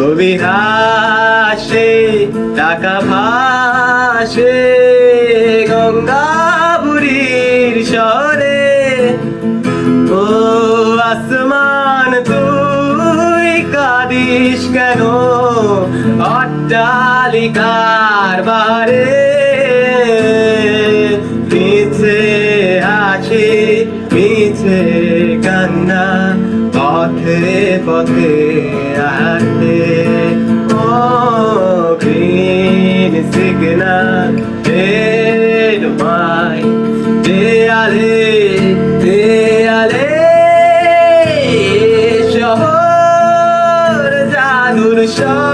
অভিলাষে টাকা ভাসে গঙ্গাপুরীর শহরে। ও আসমান তুই কাঁদিস কেন অট্টালিকার বারে? মিছে হাসি মিছে কান্না পথে পথে হাঁটে। ও গ্রিন সিগন্যাল রেড হোয়াইট দেয়ালে দেয়ালে শহর জাদুর শহর।